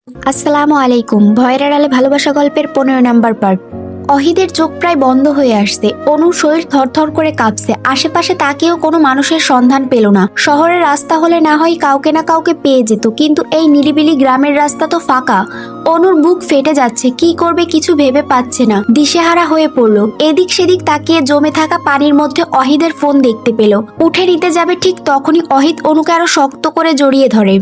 আসসালামু আলাইকুম। ভয়ের আড়ালে ভালোবাসা গল্পের 15 নাম্বার পার্ট। অহিদের চোখ প্রায় বন্ধ হয়ে আসছে। অনুর শরীর থরথর করে কাঁপছে। আশেপাশে তাকিয়েও কোনো মানুষের সন্ধান পেল না। শহরের রাস্তা হলে না হয় কাউকে না কাউকে পেয়ে যেত, কিন্তু এই নিরিবিলি গ্রামের রাস্তা তো ফাঁকা। অনুর বুক ফেটে যাচ্ছে, কি করবে কিছু ভেবে পাচ্ছে না, দিশেহারা হয়ে পড়লো। এদিক সেদিক তাকিয়ে জমে থাকা পানির মধ্যে অহিদের ফোন দেখতে পেল। উঠে নিতে যাবে ঠিক তখনই অহিদ অনুকে আরো শক্ত করে জড়িয়ে ধরে।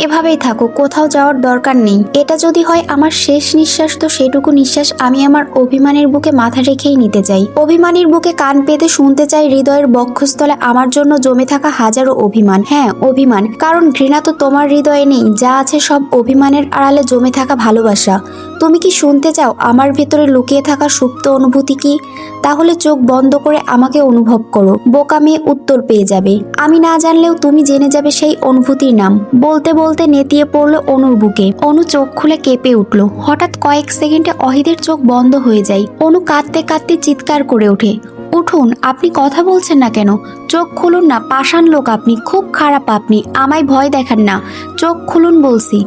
এভাবেই থাকো, কোথাও যাওয়ার দরকার নেই। এটা যদি হয় আমার শেষ নিঃশ্বাস, তো সেটুকু নিঃশ্বাস আমি আমার অভিমানের বুকে মাথা রেখেই নিতে চাই। অভিমানের বুকে কান পেতে শুনতে চাই হৃদয়ের বক্ষস্থলে আমার জন্য জমে থাকা হাজারো অভিমান। হ্যাঁ, অভিমান, কারণ ঘৃণা তো তোমার হৃদয়ে নেই। যা আছে সব অভিমানের আড়ালে জমে থাকা ভালোবাসা। তুমি কি শুনতে চাও আমার ভেতরে লুকিয়ে থাকা সুপ্ত অনুভূতি কি? তাহলে চোখ বন্ধ করে আমাকে অনুভব করো। বোকা মেয়ে উত্তর পেয়ে যাবে। আমি না জানলেও তুমি জেনে যাবে সেই অনুভূতির নাম। বলতে বলতে নেতিয়ে পড়লো অনুর বুকে। অনু চোখ খুলে কেঁপে উঠল। হঠাৎ কয়েক সেকেন্ডে অহিদের চোখ বন্ধ হয়ে যায়। অনু কাঁদতে কাঁদতে চিৎকার করে ওঠে, উঠুন, আপনি কথা বলছেন না কেন? চোখ খুলুন না, পাষাণ লোক আপনি, খুব খারাপ আপনি, আমায় ভয় দেখান না, চোখ খুলুন বলছি।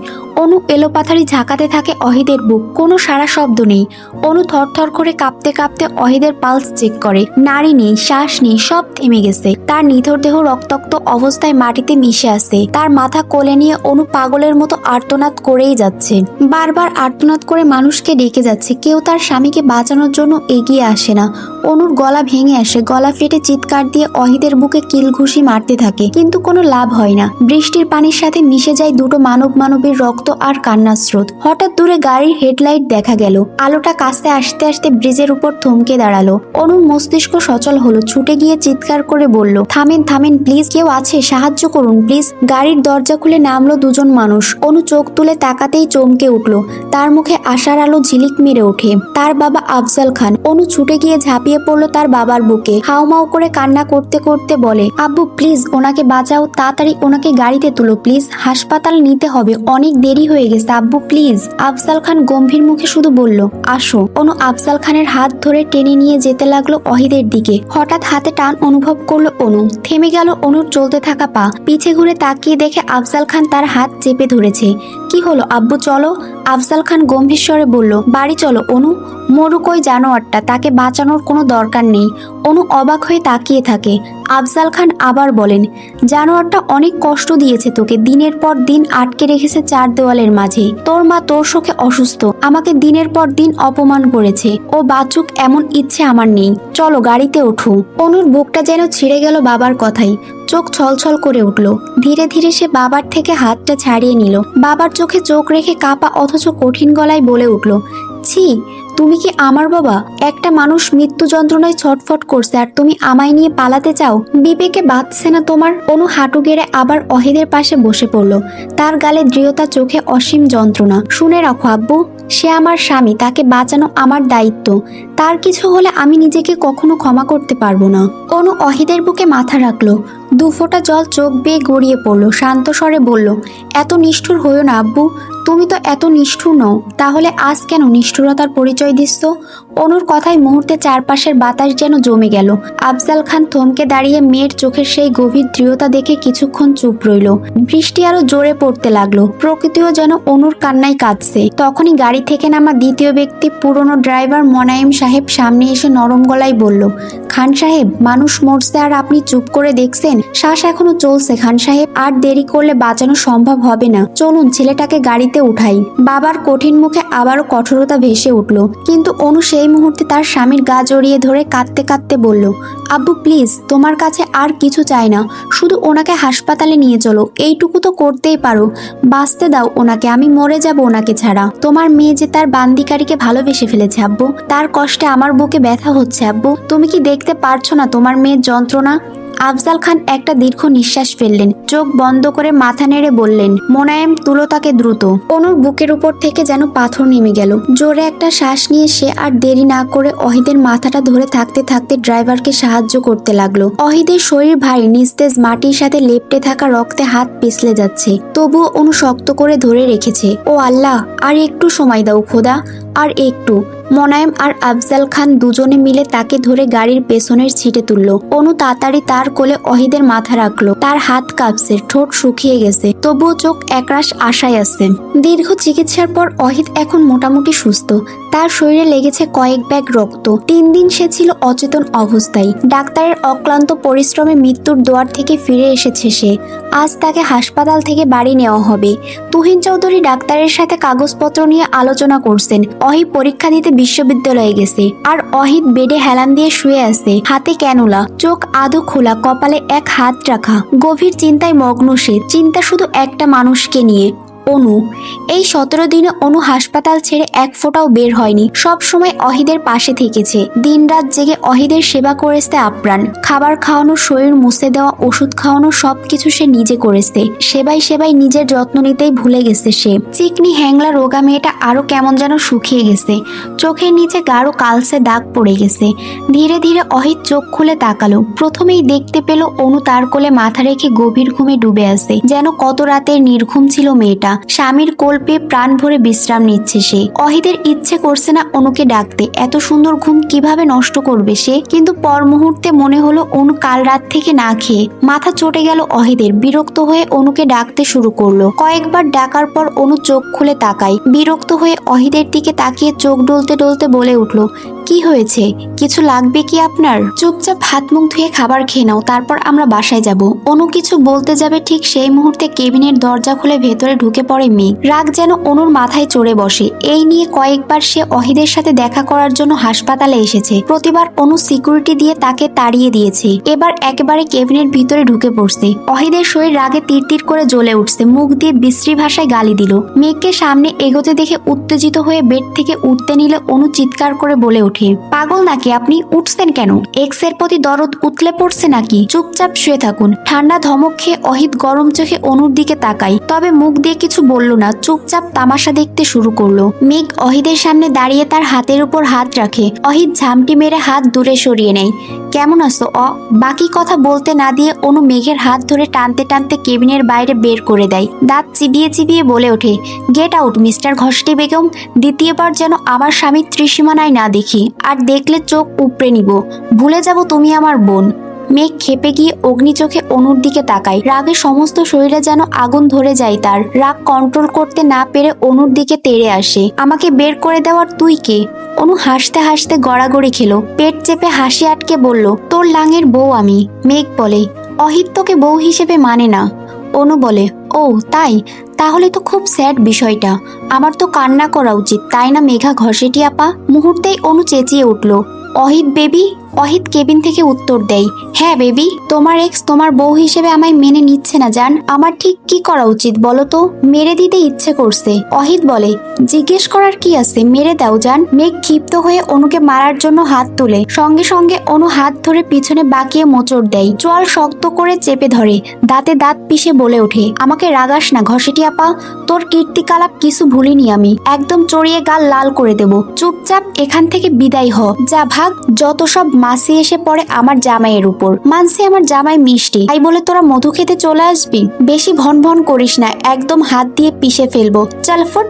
অনু এলোপাথারি ঝাঁকাতে থাকে অহিদের বুক। কোনো সারা শব্দ নেই। অনু থরথর করে কাঁপতে কাঁপতে অহিদের পালস চেক করে। নাড়ি নেই, শ্বাস নেই, সব থেমে গেছে। তার নিথর দেহ রক্তাক্ত অবস্থায় মাটিতে মিশে আছে। তার মাথা কোলে নিয়ে অনু পাগলের মতো আর্তনাদ করেই যাচ্ছে। বারবার আর্তনাদ করে মানুষকে ডেকে যাচ্ছে, কেউ তার স্বামীকে বাঁচানোর জন্য এগিয়ে আসে না। অনুর গলা ভেঙে আসে, গলা ফেটে চিৎকার দিয়ে অহিদের বুকে কিল ঘুষি মারতে থাকে, কিন্তু কোনো লাভ হয় না। বৃষ্টির পানির সাথে মিশে যায় দুটো মানবের রক্ত আর কান্নার স্রোত। হঠাৎ দূরে গাড়ির হেডলাইট দেখা গেল। আলোটা কাছে আসতে আসতে ব্রিজের উপর থমকে দাঁড়ালো। অনুর মস্তিষ্ক সচল হলো। ছুটে গিয়ে চিৎকার করে বলল, থামেন থামেন প্লিজ, কেউ আছে, সাহায্য করুন প্লিজ। গাড়ির দরজা খুলে নামলো দুজন মানুষ। অনু চোখ তুলে তাকাতেই চমকে উঠল। তার মুখে আশার আলো ঝিলিক মেরে ওঠে। তার বাবা আফজাল খান। অনু ছুটে গিয়ে ঝাঁপিয়ে পড়লো তার বাবার বুকে। হাউমাউ করে কান্না করতে করতে বলে, আব্বু প্লিজ ওনাকে বাঁচাও, তাড়াতাড়ি ওনাকে গাড়িতে তুলো প্লিজ, হাসপাতাল নিতে হবে, অনেক দেরি হয়ে গেছে আব্বু প্লিজ। আফজাল খান গম্ভীর মুখে শুধু বলল, আসো। অনু আফজাল খানের হাত ধরে টেনে নিয়ে যেতে লাগলো অহিদের দিকে। হঠাৎ হাতে টান অনুভব করলো অনু। থেমে গেল অনুর চলতে থাকা পা। পিছে ঘুরে তাকিয়ে দেখে আফজাল খান তার হাত চেপে ধরেছে। কি হলো আব্বু, চলো। আফজাল খান গম্ভীর স্বরে বলল, বাড়ি চলো অনু, মরুক ওই জানোয়ারটা, তাকে বাঁচানোর কোনো দরকার নেই। অনু অবাক হয়ে তাকিয়ে থাকে। আফজাল খান আবার বলেন, জানোয়ারটা অনেক কষ্ট দিয়েছে তোকে, দিনের পর দিন আটকে রেখেছে চার দেওয়ালের মাঝে। তোর মা তোর শোকে অসুস্থ, আমাকে দিনের পর দিন অপমান করেছে। ও বাঁচুক এমন ইচ্ছে আমার নেই, চলো গাড়িতে ওঠো। অনুর বুকটা যেন ছিঁড়ে গেল বাবার কথাই। চোখ ছলছল করে উঠল। ধীরে ধীরে সে বাবার থেকে হাতটা ছাড়িয়ে নিল। বাবার চোখে চোখ রেখে কাঁপা অথচ কঠিন গলায় বলে উঠল, ছি, তুমি কি আমার বাবা? একটা মানুষ মৃত্যু যন্ত্রণায় ছটফট করছে আর তুমি আমায় নিয়ে পালাতে চাও? বিবেকে বাঁধছে না তোমার? অনু হাঁটু গেড়ে আবার অহিদের পাশে বসে পড়ল। তার গালে দৃঢ়তা, চোখে অসীম যন্ত্রণা। শুনে রাখো আব্বু, সে আমার স্বামী, তাকে বাঁচানো আমার দায়িত্ব। তার কিছু হলে আমি নিজেকে কখনো ক্ষমা করতে পারবো না। অনু অহিদের বুকে মাথা রাখলো। দুফোঁটা জল চোখ বেয়ে গড়িয়ে পড়লো। শান্ত স্বরে বলল, এত নিষ্ঠুর হইও না আব্বু, তুমি তো এত নিষ্ঠুর নও, তাহলে আজ কেন নিষ্ঠুরতার পরিচয় দিচ্ছ? অনুর কথায় মুহূর্তে চারপাশের বাতাস যেন জমে গেল। আফজাল খান থমকে দাঁড়িয়ে মেয়ের চোখের সেই গভীর দৃঢ়তা দেখে কিছুক্ষণ চুপ রইল। বৃষ্টি আরো জোরে পড়তে লাগলো। প্রকৃতিও যেন অনুর কান্নায় কাঁদছে। তখনই গাড়ি থেকে নামা দ্বিতীয় ব্যক্তি, পুরনো ড্রাইভার মোনায়েম সাহেব সামনে এসে নরম গলায় বলল, খান সাহেব, মানুষ মরছে আর আপনি চুপ করে দেখছেন? শ্বাস এখনো চলছে খান সাহেব, আর দেরি করলে বাঁচানো সম্ভব হবে না। চলুন ছেলেটাকে গাড়িতে উঠাই। বাবার কঠিন মুখে আবারও কঠোরতা ভেসে উঠল, কিন্তু অনু সেই মুহূর্তে তার স্বামীর গা জড়িয়ে ধরে কাঁদতে কাঁদতে বলল, আব্বু প্লিজ, তোমার কাছে আর কিছু চাই না, শুধু ওনাকে হাসপাতালে নিয়ে চলো, এইটুকু তো করতেই পারো। বাঁচতে দাও ওনাকে, আমি মরে যাব ওনাকে ছাড়া। তোমার মেয়ে যে তার বান্দিকারীকে ভালোবেসে ফেলেছে আব্বু, তার কষ্টে আমার বুকে ব্যথা হচ্ছে আব্বু, তুমি কি দেখতে পারছো না তোমার মেয়ের যন্ত্রণা? আফজাল খান একটা দীর্ঘ নিঃশ্বাস ফেললেন। চোখ বন্ধ করে মাথা নেড়ে বললেন, মোনায়েম তুলো তাকে দ্রুত। অনুর বুকের উপর থেকে যেন পাথর নেমে গেল। জোরে একটা শ্বাস নিয়ে সে আর দেরি না করে অহিদের মাথাটা ধরে থাকতে থাকতে ড্রাইভারকে সাহায্য করতে লাগলো। অহিদের শরীর ভারী, নিস্তেজ, মাটির সাথে লেপ্টে থাকা রক্তে হাত পিছলে যাচ্ছে, তবুও অনু শক্ত করে ধরে রেখেছে। ও আল্লাহ, আর একটু সময় দাও খোদা, আর একটু। মোনায়েম আর আফজাল খান দুজনে মিলে তাকে ধরে গাড়ির পেছনের সিটে তুললো। অনু তাড়াতাড়ি তার কোলে অহিদের মাথা রাখলো। তার হাত কাঁপছে, ঠোঁট শুকিয়ে গেছে, তবুও চোখ একরাশ আশায় আছে। দীর্ঘ চিকিৎসার পর অহিদ এখন মোটামুটি সুস্থ। তার শরীরে লেগেছে কয়েক ব্যাগ রক্ত। 3 দিন সে ছিল অচেতন অবস্থায়। ডাক্তারের অক্লান্ত পরিশ্রমে মৃত্যুর দুয়ার থেকে ফিরে এসেছে সে। আজ তাকে হাসপাতাল থেকে বাড়ি নেওয়া হবে। তুহিন চৌধুরী ডাক্তারের সাথে কাগজপত্র নিয়ে আলোচনা করছেন। অহি পরীক্ষা দিতে বিশ্ববিদ্যালয়ে গেছে, আর অহিদ বেডে হেলান দিয়ে শুয়ে আছে, হাতে ক্যানুলা, চোখ আধো খোলা, কপালে এক হাত রাখা। গভীর চিন্তায় মগ্ন সে। চিন্তা শুধু একটা মানুষকে নিয়ে, অনু। এই 17 দিনে অনু হাসপাতাল ছেড়ে এক ফোঁটাও বের হয়নি। সব সময় অহিদের পাশে থেকেছে। দিনরাত জেগে অহিদের সেবা করেছে আপ্রাণ। খাবার খাওয়ানো, শরীর মুছে দেওয়া, ওষুধ খাওয়ানো, সবকিছু সে নিজে করেছে। সেবাই নিজের যত্ন নিতেই ভুলে গেছে সে। চিকনি হ্যাংলা রোগা মেয়েটা আরো কেমন যেন শুকিয়ে গেছে। চোখের নিচে গাঢ় কালসে দাগ পড়ে গেছে। ধীরে ধীরে অহিদ চোখ খুলে তাকালো। প্রথমেই দেখতে পেল অনু তার কোলে মাথা রেখে গভীর ঘুমে ডুবে আছে। যেন কত রাতের নির্ঘুম ছিল মেয়েটা। স্বামীর কোল পেয়ে প্রাণ ভরে বিশ্রাম নিচ্ছে সে। অহিদের ইচ্ছে করছে না অনুকে ডাকতে। এত সুন্দর ঘুম কিভাবে নষ্ট করবে সে? কিন্তু পর মুহূর্তে মনে হলো অনু কাল রাত থেকে না খেয়ে। মাথা চটে গেল অহিদের। বিরক্ত হয়ে অনুকে ডাকতে শুরু করলো। কয়েকবার ডাকার পর অনু চোখ খুলে তাকায়। বিরক্ত হয়ে অহিদের দিকে তাকিয়ে চোখ ডলতে ডলতে বলে উঠল, কি হয়েছে? কিছু লাগবে কি আপনার? চুপচাপ হাত মুখ ধুয়ে খাবার খেয়ে নাও, তারপর আমরা বাসায় যাব। অনু কিছু বলতে যাবে, ঠিক সেই মুহূর্তে কেবিনের দরজা খুলে ভেতরে ঢুকে পড়ে মেঘ। রাগ যেন অনুর মাথায় চড়ে বসে। এই নিয়ে কয়েকবার সে অহিদের সাথে দেখা করার জন্য হাসপাতালে এসেছে। প্রতিবার অনু সিকিউরিটি দিয়ে তাকে তাড়িয়ে দিয়েছে। এবার একেবারে কেবিনের ভিতরে ঢুকে পড়ছে। অহিদের শরীর রাগে তিরতির করে জ্বলে উঠছে। মুখ দিয়ে বিশ্রী ভাষায় গালি দিল। মেঘকে সামনে এগোতে দেখে উত্তেজিত হয়ে বেড থেকে উঠতে নিলে অনু চিৎকার করে বলে ওঠে, পাগল নাকি আপনি? উঠছেন কেন? এক্স এর প্রতি দরদ উতলে পড়ছে নাকি? চুপচাপ শুয়ে থাকুন। ঠান্ডা ধমক খেয়ে অহিদ গরম চোখে অনুর দিকে তাকাই, তবে মুখ দিয়ে কিছু বলল না। চুপচাপ তামাশা দেখতে শুরু করলো। মেঘ অহিদের সামনে দাঁড়িয়ে তার হাতের উপর হাত রাখে। অহিদ ঝামটি মেরে হাত দূরে সরিয়ে নেয়। কেমন আছো? বাকি কথা বলতে না দিয়ে অনু মেঘের হাত ধরে টানতে টানতে কেবিনের বাইরে বের করে দেয়। দাঁত চিবিয়ে চিবিয়ে বলে ওঠে, গেট আউট মিস্টার ঘসটি বেগম। দ্বিতীয়বার যেন আমার স্বামী ত্রিসীমানায় না দেখি, আর দেখলে চোখ উপড়ে নিব। ভুলে যাব তুমি আমার বোন। মেঘ খেপে গিয়ে অগ্নি চোখে অনুর দিকে তাকায়। রাগে সমস্ত শরীরে যেন আগুন ধরে যায় তার। রাগ কন্ট্রোল করতে না পেরে অনুর দিকে তেড়ে আসে। আমাকে বের করে দেওয়ার তুই কে? অনু হাসতে হাসতে গড়াগড়ি খেলো। পেট চেপে হাসি আটকে বলল, তোর লাঙের বউ আমি। মেঘ বলে, অহিত তোকে বউ হিসেবে মানে না। অনু বলে, ও তাই? তাহলে তো খুব স্যাড বিষয়টা। আমার তো কান্না করা উচিত, তাই না মেঘা ঘষেটি আপা? মুহূর্তেই অনু চেঁচিয়ে উঠল, অহিত বেবি। অহিত কেবিন থেকে উত্তর দেয়, হ্যাঁ বেবি। তোমার এক্স তোমার বউ হিসেবে আমায় মেনে নিচ্ছে না জান। আমার ঠিক কি করা উচিত বলো তো? মেরে দিতে ইচ্ছে করছে। অহিত বলে, জিজ্ঞেস করার কি আছে, মেরে দাও জান। মেঘ ক্ষিপ্ত হয়ে অনুকে মারার জন্য হাত তুলে। সঙ্গে সঙ্গে অনু হাত ধরে পিছনে বাঁকিয়ে মোচড় দেয়। চোয়াল শক্ত করে চেপে ধরে। দাঁতে দাঁত পিষে বলে ওঠে, আমাকে রাগাস না ঘসেটি আপা। তোর কীর্তিকলাপ কিছু ভুলিনি আমি। একদম চড়িয়ে গাল লাল করে দেব। চুপচাপ এখান থেকে বিদায় হ, যা ভাগ। যত সব মাসি এসে পড়ে আমার জামাইয়ের উপর। মানসি আমার জামাই মিষ্টি, তাই বলে তোরা মধু খেতে চলে আসবি? বেশি ভন ভন করিস না, একদম হাত দিয়ে পিষে ফেলবো। চল ফুট।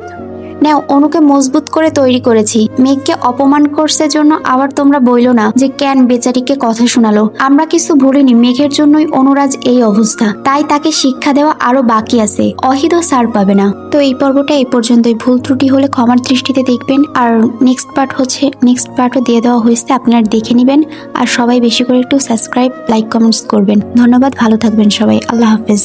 নাও, অনুকে মজবুত করে তৈরি করেছি। মেঘকে অপমান করছে জন্য আবার তোমরা বইলো না যে কেন বেচারিকে কথা শোনালো। আমরা কিছু ভুলিনি, মেঘের জন্যই অনুরাজ এই অবস্থা। তাই তাকে শিক্ষা দেওয়া আরো বাকি আছে। অহিদও ছাড় পাবে না। তো এই পর্বটা এই পর্যন্তই। ভুল ত্রুটি হলে ক্ষমার দৃষ্টিতে দেখবেন। আর নেক্সট পার্টও দিয়ে দেওয়া হয়েছে, আপনারা দেখে নেবেন। আর সবাই বেশি করে একটু সাবস্ক্রাইব, লাইক, কমেন্টস করবেন। ধন্যবাদ, ভালো থাকবেন সবাই। আল্লাহ হাফেজ।